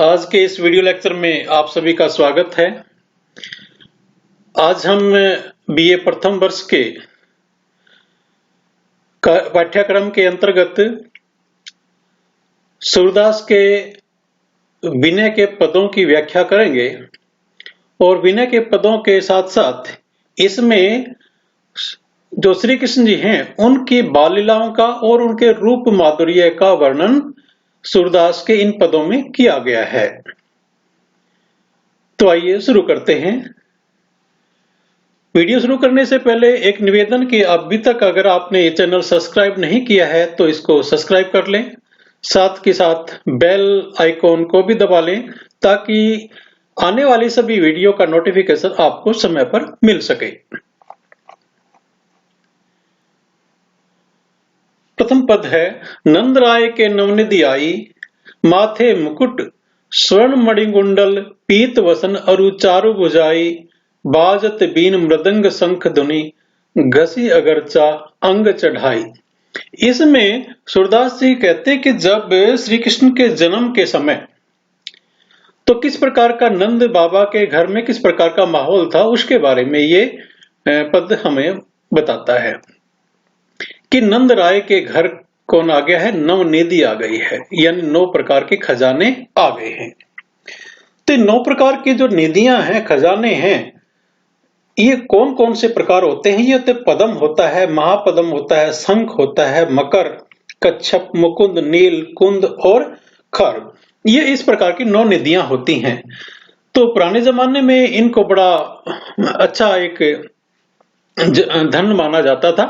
आज के इस वीडियो लेक्चर में आप सभी का स्वागत है। आज हम बीए प्रथम वर्ष के पाठ्यक्रम के अंतर्गत सूरदास के विनय के पदों की व्याख्या करेंगे और विनय के पदों के साथ साथ इसमें जो श्री कृष्ण जी हैं उनकी बाल लीलाओं का और उनके रूप माधुर्य का वर्णन सूरदास के इन पदों में किया गया है। तो आइए शुरू करते हैं। वीडियो शुरू करने से पहले एक निवेदन कि अभी तक अगर आपने ये चैनल सब्सक्राइब नहीं किया है तो इसको सब्सक्राइब कर लें, साथ के साथ बेल आइकॉन को भी दबा लें ताकि आने वाली सभी वीडियो का नोटिफिकेशन आपको समय पर मिल सके। प्रथम पद है, नंद राय के नवनिधि आई, माथे मुकुट स्वर्ण मणिकुंडल पीत वसन अरु चारु भुजाई, बाजत बीन मृदंग शंख धुनि घसी अगरचा अंग चढ़ाई। इसमें सूरदास जी कहते हैं कि जब श्री कृष्ण के जन्म के समय तो किस प्रकार का नंद बाबा के घर में किस प्रकार का माहौल था उसके बारे में ये पद हमें बताता है कि नंद राय के घर कौन आ गया है, नवनिधि आ गई है, यानी 9 प्रकार के खजाने आ गए हैं। तो 9 प्रकार की जो निधियां हैं, खजाने हैं, ये कौन कौन से प्रकार होते हैं? ये तो पद्म होता है, महापद्म होता है, शंख होता है, मकर, कच्छप, मुकुंद, नील, कुंद और खर्व। ये इस प्रकार की 9 निधियां होती हैं। तो पुराने जमाने में इनको बड़ा अच्छा एक धन माना जाता था,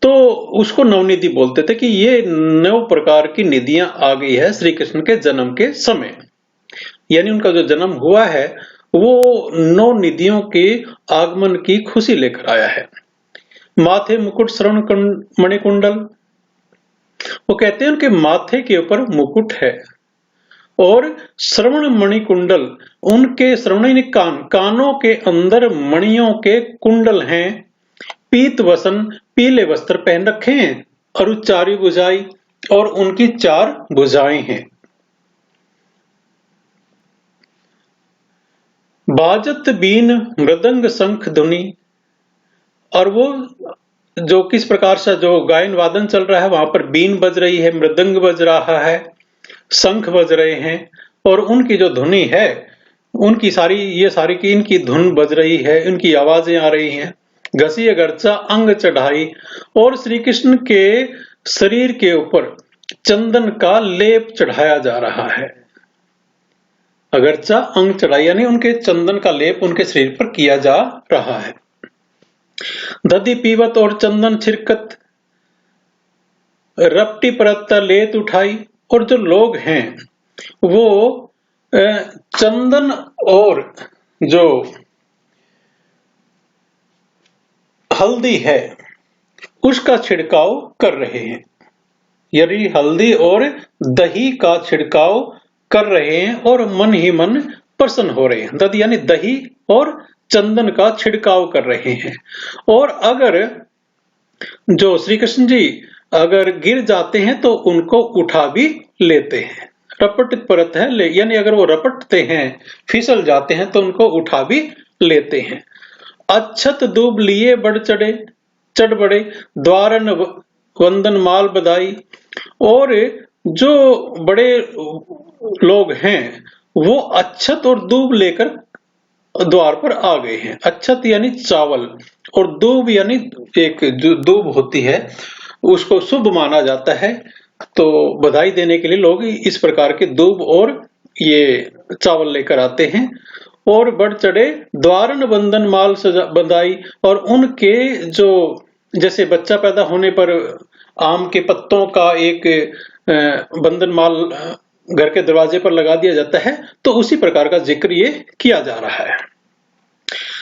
तो उसको नवनिधि बोलते थे कि ये 9 प्रकार की निधियां आ गई है श्री कृष्ण के जन्म के समय, यानी उनका जो जन्म हुआ है वो 9 निधियों के आगमन की खुशी लेकर आया है। माथे मुकुट श्रवण मणिकुंडल, वो कहते हैं उनके माथे के ऊपर मुकुट है और श्रवण मणिकुंडल, उनके श्रवण कानों के अंदर मणियों के कुंडल हैं। पीत वसन, पीले वस्त्र पहन रखे हैं, और चारी भुजाई, और उनकी 4 भुजाएं हैं। बाजत बीन मृदंग शंख धुनि, और वो जो किस प्रकार से जो गायन वादन चल रहा है वहां पर बीन बज रही है, मृदंग बज रहा है, शंख बज रहे हैं, और उनकी जो धुनि है उनकी सारी की इनकी धुन बज रही है, उनकी आवाजें आ रही हैं। घसी अगरचा अंग चढ़ाई, और श्री कृष्ण के शरीर के ऊपर चंदन का लेप चढ़ाया जा रहा है। अगरचा अंग चढ़ाई यानी उनके चंदन का लेप उनके शरीर पर किया जा रहा है। दधि पीवत और चंदन छिरकत, रपटी परत लेत उठाई, और जो लोग हैं वो चंदन और जो हल्दी है उसका छिड़काव कर रहे हैं, यानी हल्दी और दही का छिड़काव कर रहे हैं और मन ही मन प्रसन्न हो रहे हैं। दधी यानी दही और चंदन का छिड़काव कर रहे हैं। और अगर जो श्री कृष्ण जी अगर गिर जाते हैं तो उनको उठा भी लेते हैं। रपट परत है, यानी अगर वो रपटते हैं, फिसल जाते हैं तो उनको उठा भी लेते हैं। अच्छत दूब लिए बढ़ चढ़ बड़े, द्वारन वंदन माल बधाई, और जो बड़े लोग हैं वो अच्छत और दूब लेकर द्वार पर आ गए हैं। अच्छत यानी चावल और दूब यानी एक जो दूब होती है उसको शुभ माना जाता है, तो बधाई देने के लिए लोग इस प्रकार के दूब और ये चावल लेकर आते हैं। और बढ़ चढ़े, द्वारन बंधन माल बंधाई, और उनके जो जैसे बच्चा पैदा होने पर आम के पत्तों का एक बंधन माल घर के दरवाजे पर लगा दिया जाता है, तो उसी प्रकार का जिक्र ये किया जा रहा है।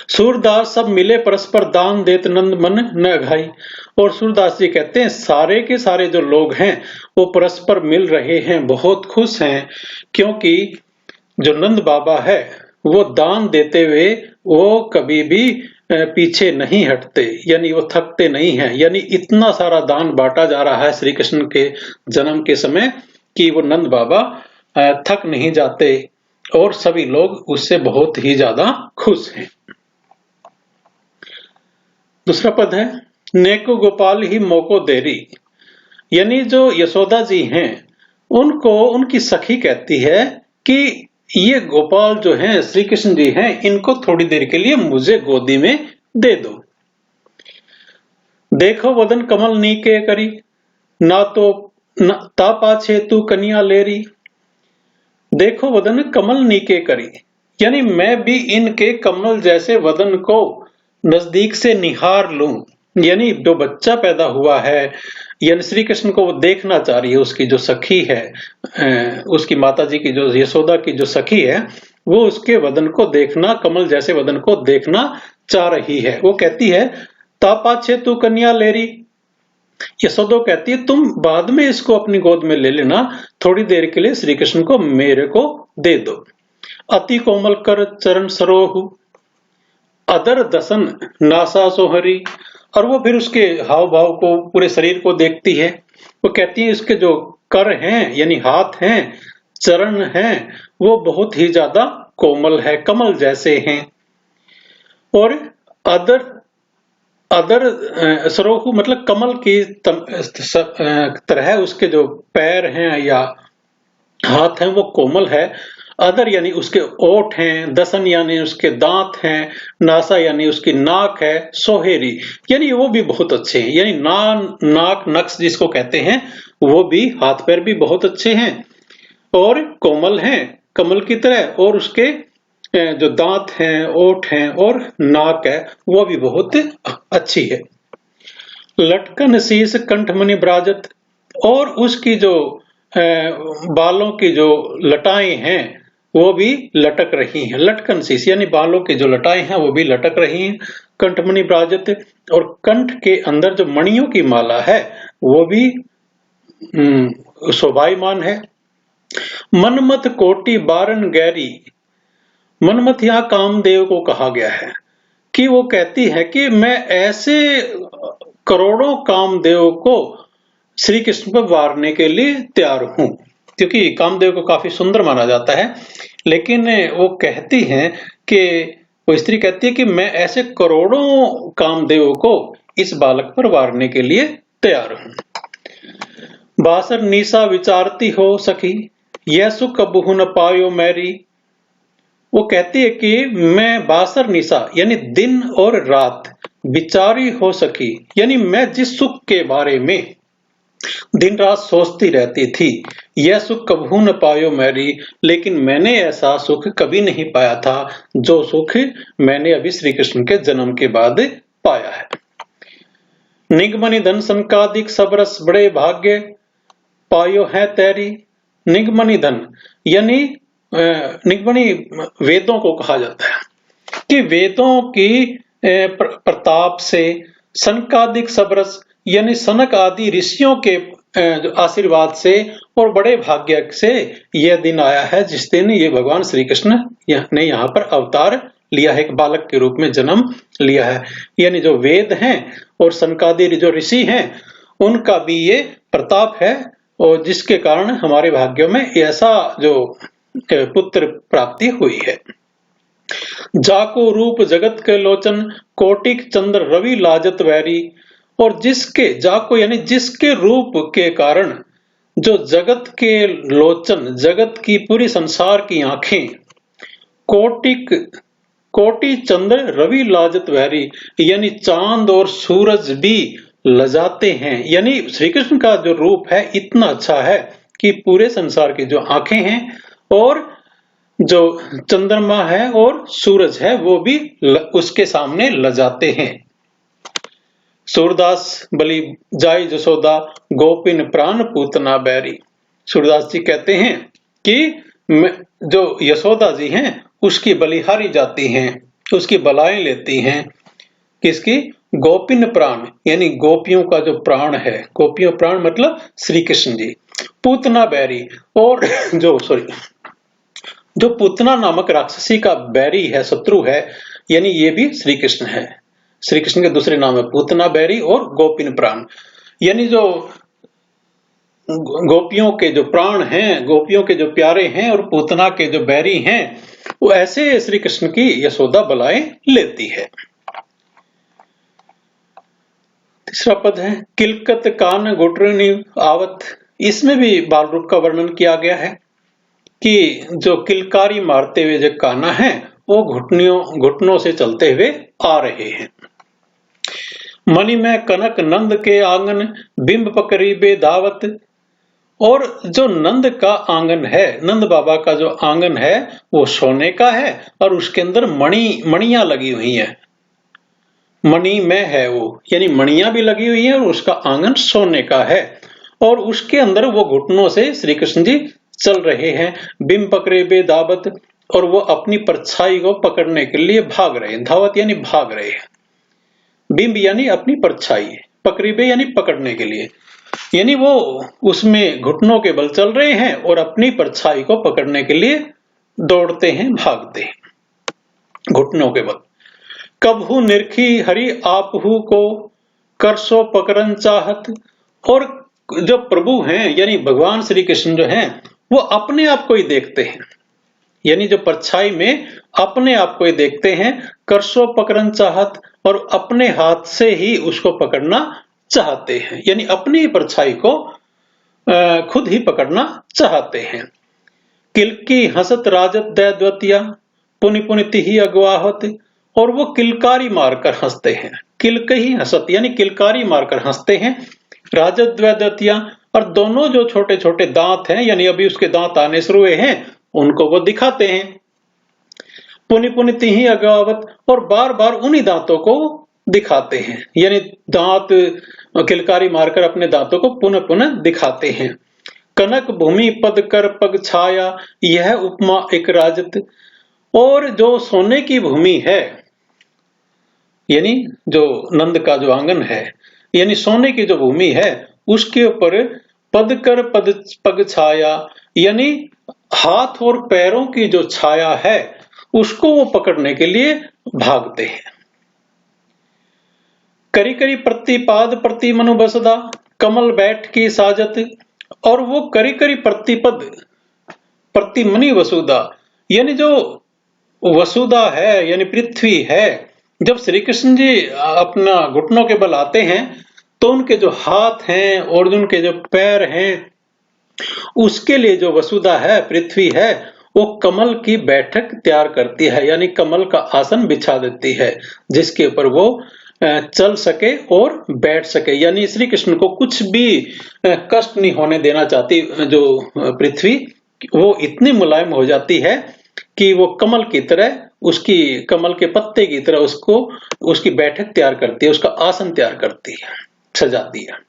सूरदास सब मिले परस्पर दान देत नंद मन न अघाई, और सूरदास जी कहते हैं सारे के सारे जो लोग हैं वो परस्पर मिल रहे हैं, बहुत खुश हैं, क्योंकि जो नंद बाबा है वो दान देते हुए वो कभी भी पीछे नहीं हटते, यानी वो थकते नहीं हैं। यानी इतना सारा दान बांटा जा रहा है श्री कृष्ण के जन्म के समय कि वो नंद बाबा थक नहीं जाते। और सभी लोग उससे बहुत ही ज्यादा खुश हैं। दूसरा पद है, नेको गोपाल ही मोको देरी, यानी जो यशोदा जी हैं उनको उनकी सखी कहती है कि ये गोपाल जो हैं श्री कृष्ण जी हैं, इनको थोड़ी देर के लिए मुझे गोदी में दे दो। देखो वदन कमल नीके करी, ना तो ता पाछे तू कन्या लेरी। देखो वदन कमल नीके करी, यानी मैं भी इनके कमल जैसे वदन को नजदीक से निहार लूं, यानी जो बच्चा पैदा हुआ है, यानी श्री कृष्ण को वो देखना चाह रही है। उसकी जो सखी है, उसकी माता जी की जो यशोदा की जो सखी है, वो उसके वदन को देखना, कमल जैसे वदन को देखना चाह रही है। वो कहती है तापाछे तू कन्या लेरी, यशोदा कहती है तुम बाद में इसको अपनी गोद में ले लेना, थोड़ी देर के लिए श्री कृष्ण को मेरे को दे दो। अति कोमल कर चरण सरोहु, अदर दसन नासा सोहरी, और वो फिर उसके हाव भाव को, पूरे शरीर को देखती है। वो कहती है इसके जो कर हैं यानी हाथ हैं, चरण हैं, वो बहुत ही ज्यादा कोमल है, कमल जैसे हैं। और अदर सरोहु मतलब कमल की तरह उसके जो पैर हैं या हाथ हैं वो कोमल है। अदर यानी उसके ओठ हैं, दसन यानी उसके दांत हैं, नासा यानी उसकी नाक है, सोहेरी यानी वो भी बहुत अच्छे हैं, यानी नाक नक्श जिसको कहते हैं वो भी, हाथ पैर भी बहुत अच्छे हैं और कोमल हैं कमल की तरह, और उसके जो दांत हैं, ओठ हैं और नाक है वो भी बहुत अच्छी है। लटकन शीश कंठमणि ब्राजत, और उसकी जो बालों की जो लटाएं हैं वो भी लटक रही हैं। लटकन शीश यानी बालों की जो लटाएं हैं वो भी लटक रही हैं। कंठमणि ब्राजत, और कंठ के अंदर जो मणियों की माला है वो भी शोभायमान है। मनमत कोटि बारन गैरी, मनमत यहाँ कामदेव को कहा गया है कि वो कहती है कि मैं ऐसे करोड़ों कामदेव को श्री कृष्ण पर वारने के लिए तैयार हूं, क्योंकि कामदेव को काफी सुंदर माना जाता है। लेकिन वो कहती हैं कि वो स्त्री कहती है कि मैं ऐसे करोड़ों कामदेव को इस बालक पर वारने के लिए तैयार हूं। बासर निशा विचारती हो सखी, यह सुख बहु न पायो मैरी। वो कहती है कि मैं बासर निशा यानी दिन और रात विचारी हो सकी, यानी मैं जिस सुख के बारे में दिन रात सोचती रहती थी, यह सुख कभू न पायो मैरी, लेकिन मैंने ऐसा सुख कभी नहीं पाया था जो सुख मैंने अभी श्री कृष्ण के जन्म के बाद पाया है। निगमनि धन संकादिक सब रस बड़े भाग्य पायो है तेरी। निगमनि धन यानी निगमनि वेदों को कहा जाता है कि वेदों की प्रताप से, सनकादिक सबरस यानी सनक आदि ऋषियों के आशीर्वाद से और बड़े भाग्य से यह दिन आया है जिस दिन ये भगवान श्री कृष्ण ने यहाँ पर अवतार लिया है, एक बालक के रूप में जन्म लिया है। यानी जो वेद हैं और सनकादि जो ऋषि हैं उनका भी ये प्रताप है, और जिसके कारण हमारे भाग्यों में ऐसा जो पुत्र प्राप्ति हुई है। जाको रूप जगत के लोचन, कोटिक चंद्र रवि लाजत वैरी, और जिसके जाको यानी जिसके रूप के कारण जो जगत के लोचन, जगत की पूरी संसार की आंखें, कोटि चंद्र रवि लाजत वैरी यानी चांद और सूरज भी लजाते हैं। यानी श्री कृष्ण का जो रूप है इतना अच्छा है कि पूरे संसार की जो आंखें हैं और जो चंद्रमा है और सूरज है वो भी उसके सामने लजाते हैं। सूरदास बलि जाय जसोदा, गोपिन प्राण पूतना बैरी। सूरदास जी कहते हैं कि जो यशोदा जी हैं उसकी बलिहारी जाती हैं, उसकी बलाएं लेती हैं। किसकी? गोपिन प्राण यानी गोपियों का जो प्राण है, गोपियों प्राण मतलब श्री कृष्ण जी। पूतना बैरी, और जो पूतना नामक राक्षसी का बैरी है, शत्रु है, यानी ये भी श्री कृष्ण है। श्री कृष्ण के दूसरे नाम है पूतना बैरी और गोपिन प्राण। यानी जो गोपियों के जो प्राण हैं, गोपियों के जो प्यारे हैं और पूतना के जो बैरी हैं, वो ऐसे श्री कृष्ण की यशोदा बलाएं लेती है। तीसरा पद है किलकत कान गुटरनी आवत। इसमें भी बाल रूप का वर्णन किया गया है कि जो किलकारी मारते हुए जो कान्हा है वो घुटनों से चलते हुए आ रहे हैं। मणि में कनक नंद के आंगन बिंब पकरीबे दावत। और जो नंद का आंगन है, नंद बाबा का जो आंगन है वो सोने का है और उसके अंदर मणियां लगी हुई हैं। मणि में है वो, यानी मणियां भी लगी हुई हैं और उसका आंगन सोने का है और उसके अंदर वो घुटनों से श्री कृष्ण जी चल रहे हैं। बिंब पकड़े बे दावत, और वो अपनी परछाई को पकड़ने के लिए भाग रहे हैं। धावत यानी भाग रहे हैं, बिंब यानी अपनी परछाई, पकड़ीबे यानी पकड़ने के लिए, यानी वो उसमें घुटनों के बल चल रहे हैं और अपनी परछाई को पकड़ने के लिए दौड़ते हैं, भागते हैं घुटनों के बल। कबहू निरखी हरि आपहू को करसो पकड़न चाहत। और जो प्रभु हैं यानी भगवान श्री कृष्ण जो हैं वो अपने आप को ही देखते हैं, यानी जो परछाई में अपने आप को ही देखते हैं। करसो पकड़न चाहत, और अपने हाथ से ही उसको पकड़ना चाहते हैं, यानी अपनी परछाई को खुद ही पकड़ना चाहते हैं। किलकी हसत राजत दैद्वतिया पुनि पुनि तिहि अगवाहत। और वो किलकारी मारकर हंसते हैं, किलक ही हसत यानी किलकारी मारकर हंसते हैं। राजत द्वैदतिया, और दोनों जो छोटे छोटे दांत हैं यानी अभी उसके दांत आने शुरू हुए हैं उनको वो दिखाते हैं। पुनि पुनि तिहि अगवावत, और बार बार उन्हीं दांतों को दिखाते हैं, यानी दांत किलकारी मारकर अपने दांतों को पुनः पुनः दिखाते हैं। कनक भूमि पद कर पग छाया, यह उपमा एक राजत। और जो सोने की भूमि है, यानी जो नंद का जो आंगन है, यानी सोने की जो भूमि है उसके ऊपर पद कर पग छाया, यानी हाथ और पैरों की जो छाया है उसको वो पकड़ने के लिए भागते हैं। करी करी प्रतिपाद प्रति मनु बसदा, कमल बैठ की साजत। और वो करी करी प्रतिपद प्रति मनी वसुदा, यानी जो वसुदा है यानी पृथ्वी है, जब श्री कृष्ण जी अपना घुटनों के बल आते हैं तो उनके जो हाथ हैं और उनके जो पैर हैं उसके लिए जो वसुदा है, पृथ्वी है, वो कमल की बैठक तैयार करती है, यानी कमल का आसन बिछा देती है जिसके ऊपर वो चल सके और बैठ सके। यानी श्री कृष्ण को कुछ भी कष्ट नहीं होने देना चाहती जो पृथ्वी, वो इतनी मुलायम हो जाती है कि वो कमल की तरह, उसकी कमल के पत्ते की तरह उसको उसकी बैठक तैयार करती है, उसका आसन तैयार करती है, सजाती है।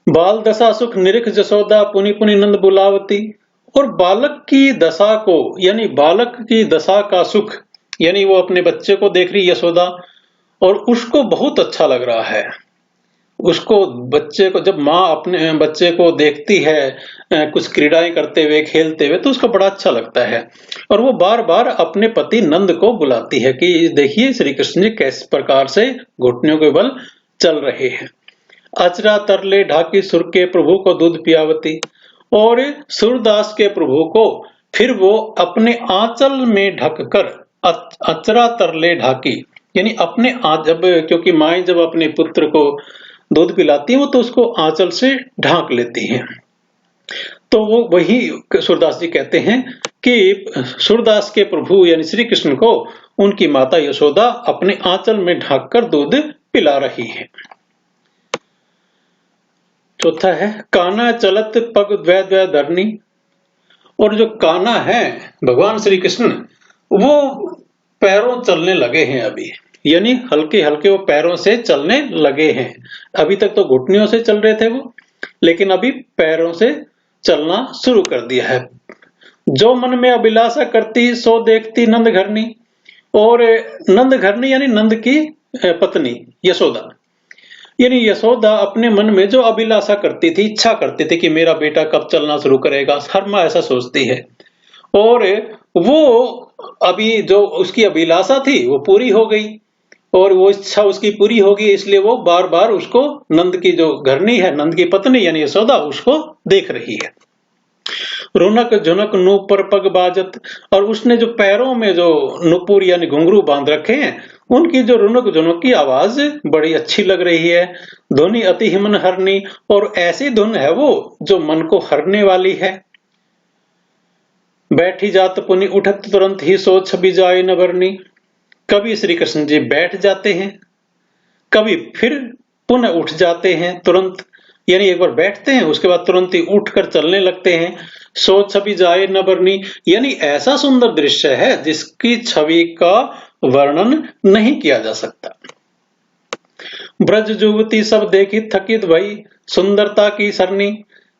बाल दशा सुख निरिख जसोदा पुनि पुनि नंद बुलावती। और बालक की दशा को, यानी बालक की दशा का सुख, यानी वो अपने बच्चे को देख रही यशोदा और उसको बहुत अच्छा लग रहा है। उसको बच्चे को, जब माँ अपने बच्चे को देखती है कुछ क्रीड़ाएं करते हुए, खेलते हुए, तो उसको बड़ा अच्छा लगता है और वो बार बार अपने पति नंद को बुलाती है कि देखिए श्री कृष्ण जी किस प्रकार से घुटनों के बल चल रहे हैं। अचरा तरले ढाकी सुर के प्रभु को दूध पियावती। और सूरदास के प्रभु को फिर वो अपने आंचल में ढककर, अचरा तरले ढाकी यानी अपने जब, क्योंकि माएं जब अपने पुत्र को दूध पिलाती है वो तो उसको आंचल से ढांक लेती हैं, तो वो वही सूरदास जी कहते हैं कि सूरदास के प्रभु यानी श्री कृष्ण को उनकी माता यशोदा अपने आंचल में ढांककर दूध पिला रही है। चौथा है कान्हा चलत पग द्वै द्वै धरनी। और जो कान्हा है भगवान श्री कृष्ण, वो पैरों चलने लगे हैं अभी, यानी हल्के हल्के वो पैरों से चलने लगे हैं। अभी तक तो घुटनियों से चल रहे थे वो, लेकिन अभी पैरों से चलना शुरू कर दिया है। जो मन में अभिलाषा करती सो देखती नंद घरनी। और नंद घरनी यानी नंद की पत्नी यशोदा, यानी यशोदा अपने मन में जो अभिलाषा करती थी, इच्छा करती थी कि मेरा बेटा कब चलना शुरू करेगा, हर माँ ऐसा सोचती है, और वो अभी जो उसकी अभिलाषा थी वो पूरी हो गई और वो इच्छा उसकी पूरी होगी, इसलिए वो बार बार उसको नंद की जो घरनी है, नंद की पत्नी यानी यशोदा, उसको देख रही है। रुनक झुनक नूपुर पग बाजत, और उसने जो पैरों में जो नुपुर यानी घुंघरू बांध रखे हैं, उनकी जो रुनक झुनक की आवाज बड़ी अच्छी लग रही है। ध्वनि अति हिमन हरनी, और ऐसी धुन है वो जो मन को हरने वाली है। बैठी जात पुनि उठत तुरंत ही सोच छवि जाए न बरनी। कभी श्री कृष्ण जी बैठ जाते हैं, कभी फिर पुनः उठ जाते हैं तुरंत, यानी एक बार बैठते हैं उसके बाद तुरंत ही उठकर चलने लगते हैं। सोच छवि जाए न बरनी, यानी ऐसा सुंदर दृश्य है जिसकी छवि का वर्णन नहीं किया जा सकता। ब्रज युवती सब देखी थकित भई, सुंदरता की सरनी।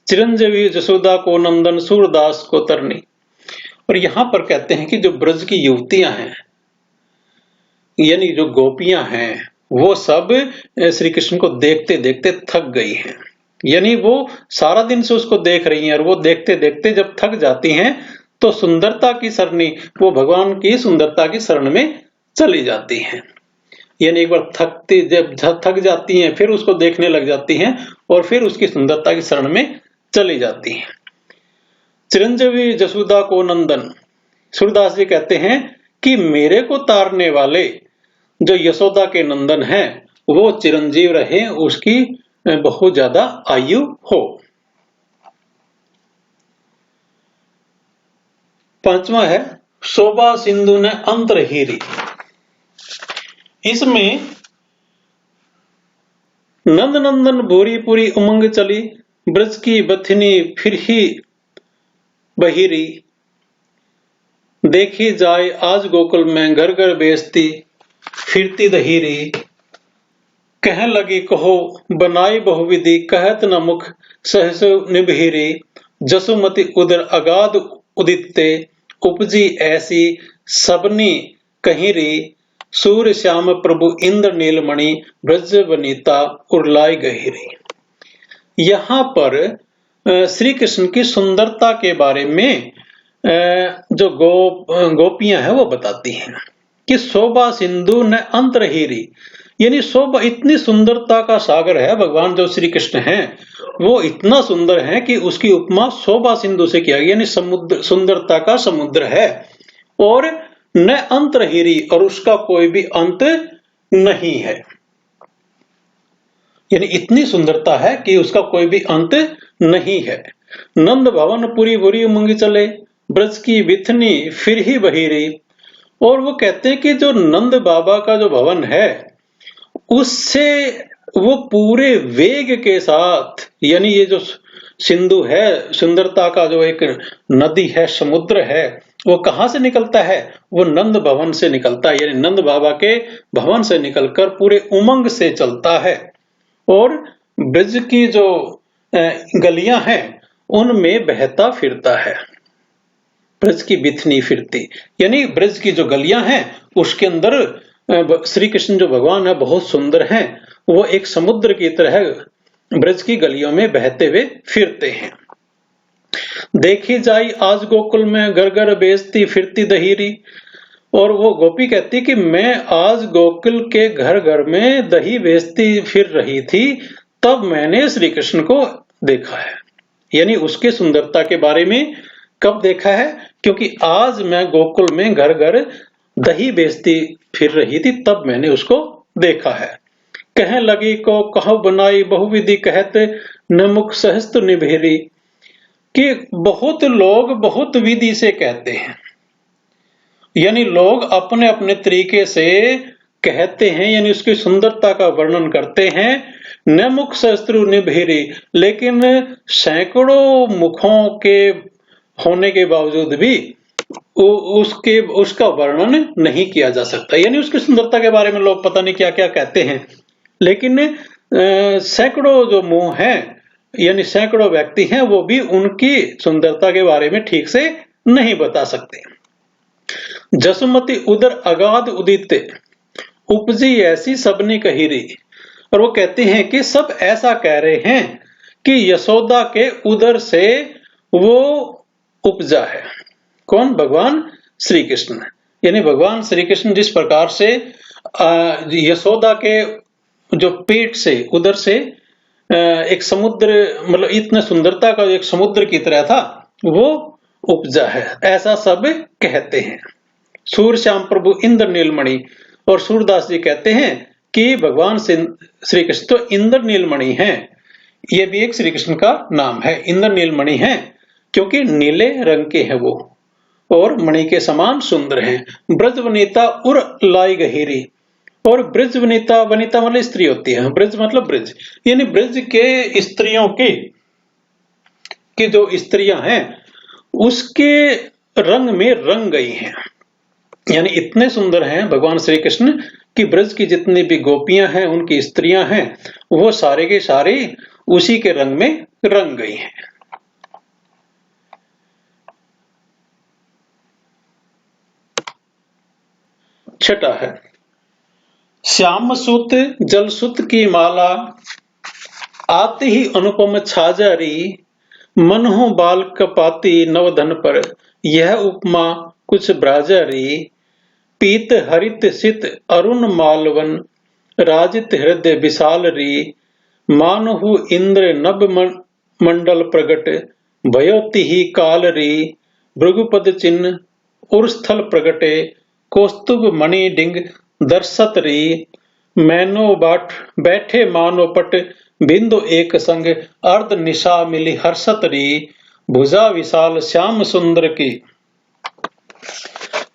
चिरंजीवी जसोदा को नंदन, सूरदास को तरनी। और यहां पर कहते हैं कि जो ब्रज की युवतियां हैं, यानी जो गोपियां हैं, वो सब श्री कृष्ण को देखते देखते थक गई हैं। यानी वो सारा दिन से उसको देख रही हैं, और वो देखते देखते जब थक जाती हैं तो सुंदरता की सरनी, वो भगवान की सुंदरता की शरण में चली जाती हैं। यानी एक बार जब थक जाती हैं, फिर उसको देखने लग जाती हैं, और फिर उसकी सुंदरता की शरण में चली जाती हैं। चिरंजीवी जसोदा को नंदन, सूरदास जी कहते हैं कि मेरे को तारने वाले जो यशोदा के नंदन हैं, वो चिरंजीव रहे, उसकी बहुत ज्यादा आयु हो। पांचवा है शोभा सिंधु ने अंतरहीरी। इसमें नंद नंदन भूरी पूरी उमंग चली, ब्रज की बथनी फिर ही बहिरी। देखी जाए आज गोकुल में घर घर बेचती फिरती दहीरी। कह लगी कहो बनाई बहुविधि, कहत न मुख सहस निभीरी। जसुमति उदर अगाध उदिते, उपजी ऐसी सबनी कहिरी। सूर्य श्याम प्रभु इंद्र नीलमणि, ब्रज वनिता उर्लाई गहिरी। यहाँ पर श्री कृष्ण की सुंदरता के बारे में जो गोपियां हैं वो बताती हैं कि शोभा सिंधु न अंतरहीरी, यानी शोभा इतनी सुंदरता का सागर है। भगवान जो श्री कृष्ण हैं वो इतना सुंदर है कि उसकी उपमा शोभा सिंधु से किया गया, यानी समुद्र, सुंदरता का समुद्र है। और न अंतरहीरी, और उसका कोई भी अंत नहीं है, यानी इतनी सुंदरता है कि उसका कोई भी अंत नहीं है। नंद भवन पुरी बुरी उमंग चले, ब्रज की बिथनी फिर ही बहिरी। और वो कहते हैं कि जो नंद बाबा का जो भवन है, उससे वो पूरे वेग के साथ, यानी ये जो सिंधु है, सुंदरता का जो एक नदी है, समुद्र है, वो कहां से निकलता है? वो नंद भवन से निकलता है, यानी नंद बाबा के भवन से निकलकर पूरे उमंग से चलता है। और ब्रज की जो गलियां हैं उनमें बहता फिरता है। ब्रज की बिथनी फिरती, यानी ब्रज की जो गलियां हैं उसके अंदर श्री कृष्ण जो भगवान है बहुत सुंदर हैं, वो एक समुद्र की तरह ब्रज की गलियों में बहते हुए फिरते हैं। देखी जाई आज गोकुल में घर घर बेचती फिरती दहीरी। और वो गोपी कहती कि मैं आज गोकुल के घर घर में दही बेचती फिर रही थी, तब मैंने श्री कृष्ण को देखा है। यानी उसके सुंदरता के बारे में कब देखा है? क्योंकि आज मैं गोकुल में घर घर दही बेचती फिर रही थी, तब मैंने उसको देखा है। कह लगी को कहो बनाई बहुविधि, कहते न मुख सहस्त्र निभेरी। कि बहुत लोग बहुत विधि से कहते हैं, यानी लोग अपने अपने तरीके से कहते हैं, यानी उसकी सुंदरता का वर्णन करते हैं। न मुख सहस्त्र निभेरी, लेकिन सैकड़ों मुखों के होने के बावजूद भी उसका वर्णन नहीं किया जा सकता। यानी उसकी सुंदरता के बारे में लोग पता नहीं क्या क्या कहते हैं, लेकिन सैकड़ों जो मुंह हैं, यानी सैकड़ों व्यक्ति हैं, वो भी उनकी सुंदरता के बारे में ठीक से नहीं बता सकते। जसुमती उदर अगाध उदित, उपजी ऐसी सबने कहिरी। और वो कहते हैं कि सब ऐसा कह रहे हैं कि यशोदा के उदर से वो उपजा है। कौन? भगवान श्री कृष्ण। यानी भगवान श्री कृष्ण जिस प्रकार से यशोदा के जो पेट से उधर से एक समुद्र, मतलब इतने सुंदरता का एक समुद्र की तरह था, वो उपजा है, ऐसा सब कहते हैं। सूर श्याम प्रभु इंद्र नीलमणि, और सूरदास जी कहते हैं कि भगवान श्री कृष्ण तो इंद्र नीलमणि हैं। ये भी एक श्री कृष्ण का नाम है, इंद्र नीलमणि हैं, क्योंकि नीले रंग के हैं वो और मणि के समान सुंदर हैं। ब्रज वनिता उर लाई गहीरी, और ब्रज वनिता, वनिता मतलब स्त्री होती है, ब्रज मतलब ब्रज, यानी ब्रज के स्त्रियों की जो स्त्रियां हैं उसके रंग में रंग गई हैं, यानी इतने सुंदर हैं भगवान श्री कृष्ण कि ब्रज की जितनी भी गोपियां हैं, उनकी स्त्रियां हैं, वो सारे के सारे उसी के रंग में रंग गई हैं। छठा है श्याम सुत जल सुत की माला, आते ही अनुपम छाजारी, मनहु बाल कपाती नवधन पर, यह उपमा कुछ ब्राजारी, पीत हरित सित अरुण मालवन, राजित हृदय विशाल री, मानहु इंद्र नभ मंडल प्रगट, भयोति ही काल री, भृगुपद चिन्ह उर्स्थल प्रगटे, कौस्तुभ मणि डिंग दर्शत री, मैनो बाट बैठे मानो पट, बिंदु एक संग अर्ध निशा मिली हर्षत री, भुजा विशाल श्याम सुंदर की,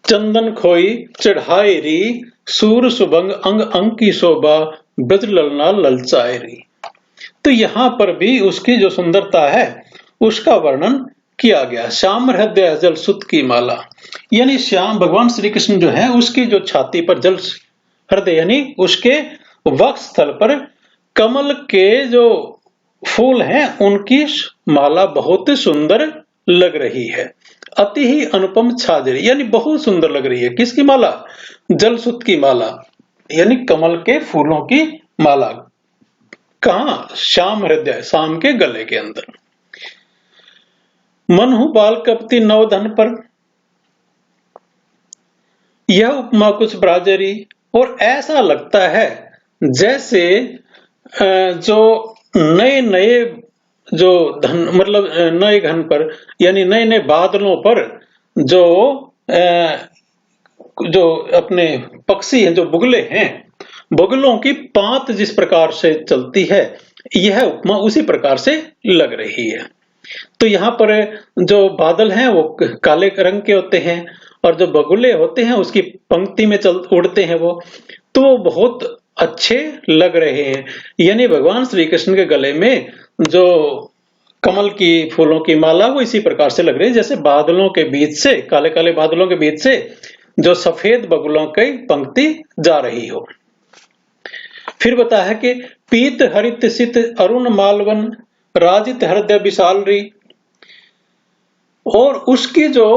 चंदन खोई चढ़ाई री, सूर सुभंग अंग अंग की शोभा, ब्रज ललना ललचाए री। तो यहाँ पर भी उसकी जो सुंदरता है उसका वर्णन किया गया। श्याम हृदय जल सुत की माला, यानी श्याम भगवान श्री कृष्ण जो है उसकी जो छाती पर जल हृदय यानी उसके वक्ष स्थल पर कमल के जो फूल हैं उनकी माला बहुत सुंदर लग रही है। अति ही अनुपम छाजरी, यानी बहुत सुंदर लग रही है। किसकी माला? जल सुत की माला, यानी कमल के फूलों की माला। कहां? श्याम हृदय, शाम के गले के अंदर। मनहु बाल कपति नवधन पर, यह उपमा कुछ ब्राजरी, और ऐसा लगता है जैसे जो नए नए जो धन, मतलब नए घन पर, यानी नए नए बादलों पर जो अपने पक्षी हैं, जो बुगले हैं, बुगलों की पात जिस प्रकार से चलती है, यह उपमा उसी प्रकार से लग रही है। तो यहाँ पर जो बादल हैं वो काले रंग के होते हैं, और जो बगुले होते हैं उसकी पंक्ति में उड़ते हैं वो, तो वो बहुत अच्छे लग रहे हैं। यानी भगवान श्री कृष्ण के गले में जो कमल की फूलों की माला वो इसी प्रकार से लग रही है जैसे बादलों के बीच से, काले काले बादलों के बीच से जो सफेद बगुलों की पंक्ति जा रही हो। फिर बताया है कि पीत हरित सित अरुण मालवन, राजित हृदय विशाल री, और उसकी जो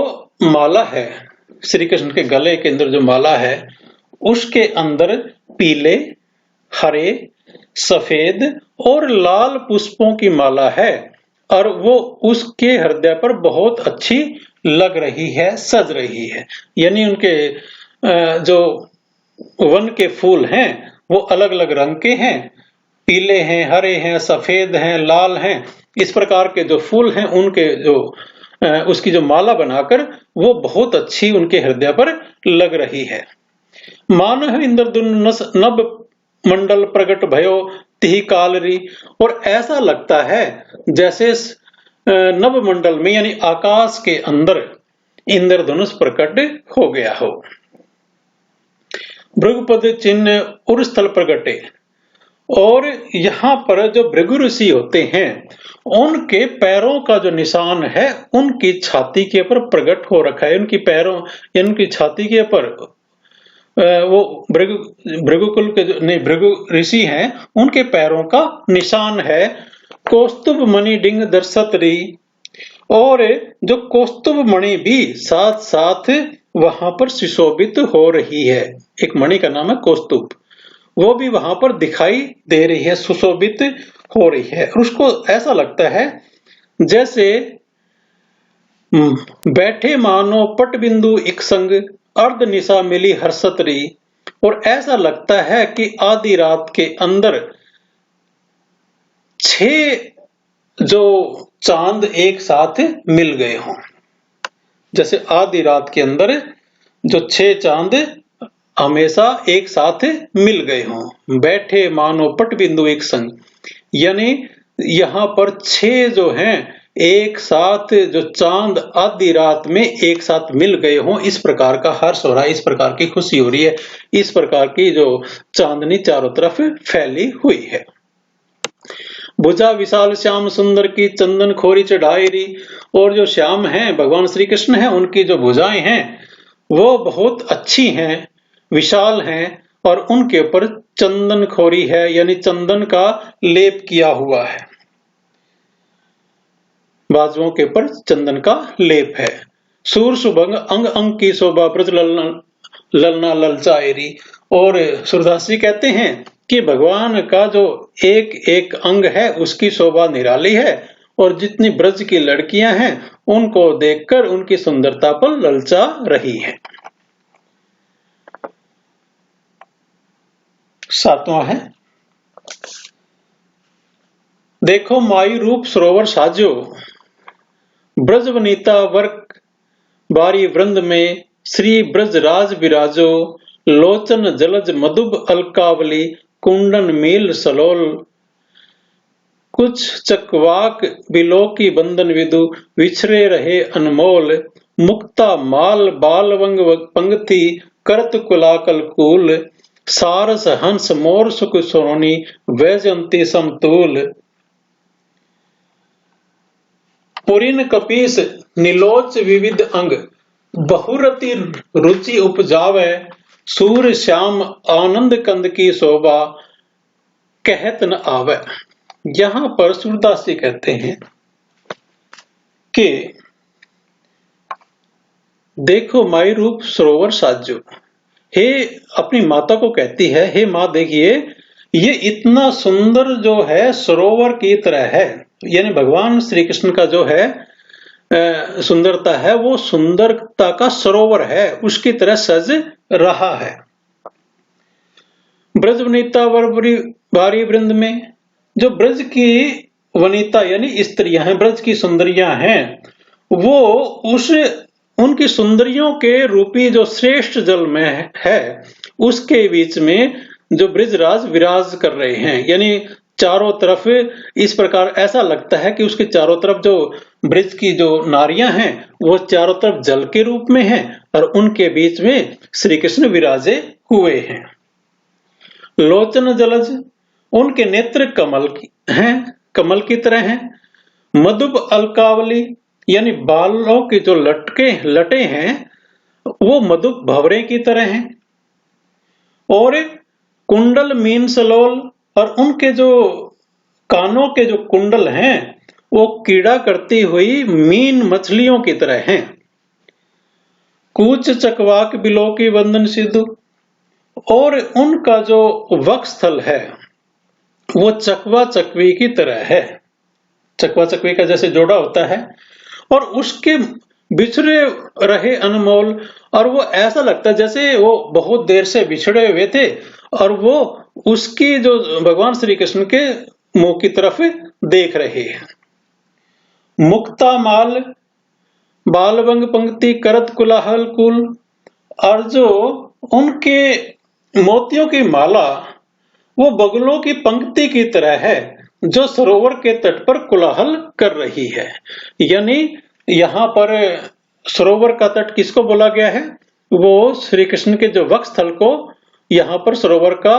माला है, श्री कृष्ण के गले के अंदर जो माला है, उसके अंदर पीले, हरे, सफेद और लाल पुष्पों की माला है, और वो उसके हृदय पर बहुत अच्छी लग रही है, सज रही है। यानी उनके जो वन के फूल हैं वो अलग अलग रंग के हैं, पीले हैं, हरे हैं, सफेद हैं, लाल हैं। इस प्रकार के जो फूल हैं उनके जो उसकी जो माला बनाकर वो बहुत अच्छी उनके हृदय पर लग रही है। मानह इंद्रधुन नभ मंडल प्रगट भयो तिहि कालरी, और ऐसा लगता है जैसे नभ मंडल में यानी आकाश के अंदर इंद्रधनुष प्रकट हो गया हो। भृगुपद चिन्ह उर्स्थल प्रगटे, और यहाँ पर जो भृगु ऋषि होते हैं उनके पैरों का जो निशान है उनकी छाती के ऊपर प्रकट हो रखा है। उनकी पैरों, उनकी छाती के ऊपर वो भृगुकुल के जो नहीं भृगु ऋषि हैं उनके पैरों का निशान है। कौस्तुभ मणि डिंग दर्शत री, और जो कौस्तुभ मणि भी साथ साथ वहां पर सुशोभित हो रही है। एक मणि का नाम है कौस्तुभ, वो भी वहां पर दिखाई दे रही है, सुशोभित हो रही है। और उसको ऐसा लगता है जैसे बैठे मानो पट बिंदु एक संग, अर्ध निशा मिली हर्षत री, और ऐसा लगता है कि आधी रात के अंदर 6 जो चांद एक साथ मिल गए हों। जैसे आधी रात के अंदर जो 6 चांद हमेशा एक साथ मिल गए हों, बैठे मानो पट बिंदु एक संग। यानी यहाँ पर 6 जो हैं एक साथ जो चांद आधी रात में एक साथ मिल गए हों, इस प्रकार का हर्ष हो रहा है, इस प्रकार की खुशी हो रही है, इस प्रकार की जो चांदनी चारों तरफ फैली हुई है। भुजा विशाल श्याम सुंदर की चंदन खोरी चढ़ाई। और जो श्याम हैं भगवान श्री कृष्ण हैं, उनकी जो भुजाएं हैं वो बहुत अच्छी हैं, विशाल हैं, और उनके ऊपर चंदन खोरी है, यानी चंदन का लेप किया हुआ है। बाजुओं के ऊपर चंदन का लेप है। सूर सुभंग अंग अंग की शोभा ब्रज ललना ललचाएरी। और सूरदास जी कहते हैं कि भगवान का जो एक एक अंग है उसकी शोभा निराली है, और जितनी ब्रज की लड़कियां हैं उनको देखकर उनकी सुंदरता पर ललचा रही है। 7वां है, देखो मायू रूप सरोवर साजो, ब्रज वनीता वर्क बारी वृंद में, श्री ब्रज राज विराजो, लोचन जलज मधुब अलकावली, कुंडन मील सलोल, कुछ चकवाक बिलोकी बंदन विदु, विछरे रहे अनमोल, मुक्ता माल बालवंग पंक्ति करत कुलाकल कूल, सारस हंस मोर सुख सोनी, वैजंती समतूल, पुरिन कपीस नीलोच विविध अंग, बहुरति रुचि उपजावे, सूर श्याम आनंद कंद की शोभा, कहत न आवे। यहां पर सूरदास जी कहते हैं कि देखो माई रूप सरोवर साजो, हे अपनी माता को कहती है, हे मां देखिए ये इतना सुंदर जो है सरोवर की तरह है, यानी भगवान श्री कृष्ण का जो है सुंदरता है वो सुंदरता का सरोवर है, उसकी तरह सज रहा है। ब्रज वनिता बारी वृंद में, जो ब्रज की वनिता यानी स्त्रियां हैं, ब्रज की सुंदरियां हैं, वो उस उनकी सुंदरियों के रूपी जो श्रेष्ठ जल में है उसके बीच में जो ब्रजराज विराज कर रहे हैं, यानी चारों तरफ इस प्रकार ऐसा लगता है कि उसके चारों तरफ जो ब्रज की जो नारियां हैं वो चारों तरफ जल के रूप में हैं और उनके बीच में श्री कृष्ण विराजे हुए हैं। लोचन जलज, उनके नेत्र कमल की हैं, कमल की तरह हैं। मधुब अलकावली, यानी बालों की जो लटे हैं वो मधुब भंवरे की तरह हैं। और कुंडल मीन सलोल, और उनके जो कानों के जो कुंडल हैं वो कीड़ा करती हुई मीन मछलियों की तरह हैं। कूच चकवाक बिलो की वंदन सिद्धू, और उनका जो वक्षस्थल है वो चकवा चकवी की तरह है, चकवा चकवी का जैसे जोड़ा होता है, और उसके बिछड़े रहे अनमोल, और वो ऐसा लगता है जैसे वो बहुत देर से बिछड़े हुए थे और वो उसकी जो भगवान श्री कृष्ण के मुंह की तरफ देख रहे हैं। मुक्ता माल बालवंग पंक्ति करत कुलाहल कुल, और जो उनके मोतियों की माला वो बगुलों की पंक्ति की तरह है जो सरोवर के तट पर कोलाहल कर रही है। यानी यहाँ पर सरोवर का तट किसको बोला गया है, वो श्री कृष्ण के जो वक्षस्थल को यहाँ पर सरोवर का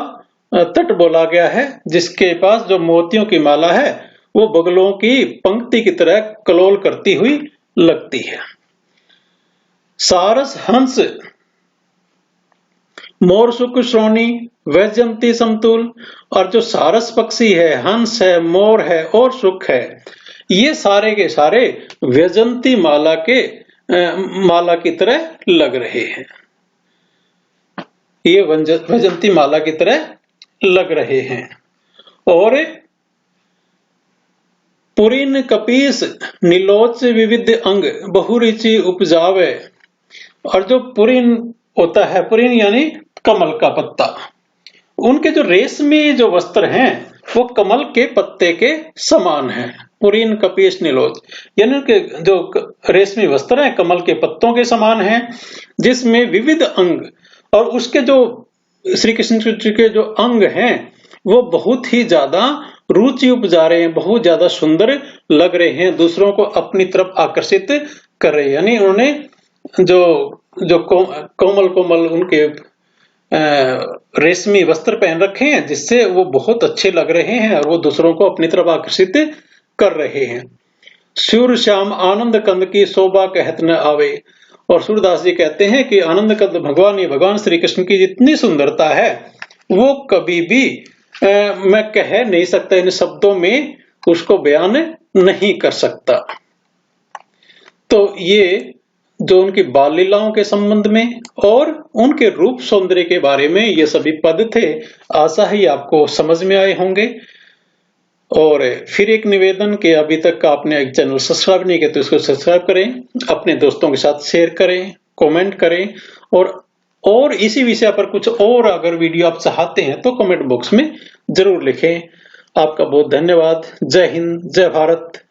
तट बोला गया है, जिसके पास जो मोतियों की माला है वो बगलों की पंक्ति की तरह कलोल करती हुई लगती है। सारस हंस मोर सुख श्रोणी वैजयंती समतुल, और जो सारस पक्षी है, हंस है, मोर है और सुख है, ये सारे के सारे वैजयंती माला की तरह लग रहे हैं। ये वैजयंती माला की तरह लग रहे हैं। और पुरीन कपीस नीलोच विविध अंग बहुरुचि उपजावे, और जो पुरीन होता है, पुरीन यानी कमल का पत्ता। उनके जो रेशमी जो वस्त्र हैं वो कमल के पत्ते के समान हैं। पुरीन कपीस नीलोज, यानी उनके जो रेशमी वस्त्र हैं कमल के पत्तों के समान हैं, जिसमें विविध अंग, और उसके जो श्री कृष्ण जी के जो अंग हैं वो बहुत ही ज्यादा रुचि उपजा रहे हैं, बहुत ज्यादा सुंदर लग रहे हैं, दूसरों को अपनी तरफ आकर्षित कर रहे हैं। यानी उन्होंने जो जो कोमल कोमल उनके रेशमी वस्त्र पहन रखे हैं, जिससे वो बहुत अच्छे लग रहे हैं और वो दूसरों को अपनी तरफ आकर्षित कर रहे हैं। सूर्य श्याम आनंद कंद की शोभा कहत न आवे। और सूरदास जी कहते हैं कि आनंद कंद भगवान श्री कृष्ण की जितनी सुंदरता है वो कभी भी मैं कह नहीं सकता, इन शब्दों में उसको बयान नहीं कर सकता। तो ये जो उनकी बाल लीलाओं के संबंध में और उनके रूप सौंदर्य के बारे में ये सभी पद थे। आशा ही आपको समझ में आए होंगे। और फिर एक निवेदन कि अभी तक आपने एक चैनल सब्सक्राइब नहीं किया तो इसको सब्सक्राइब करें, अपने दोस्तों के साथ शेयर करें, कमेंट करें, और इसी विषय पर कुछ और अगर वीडियो आप चाहते हैं तो कमेंट बॉक्स में जरूर लिखें। आपका बहुत धन्यवाद। जय हिंद, जय भारत।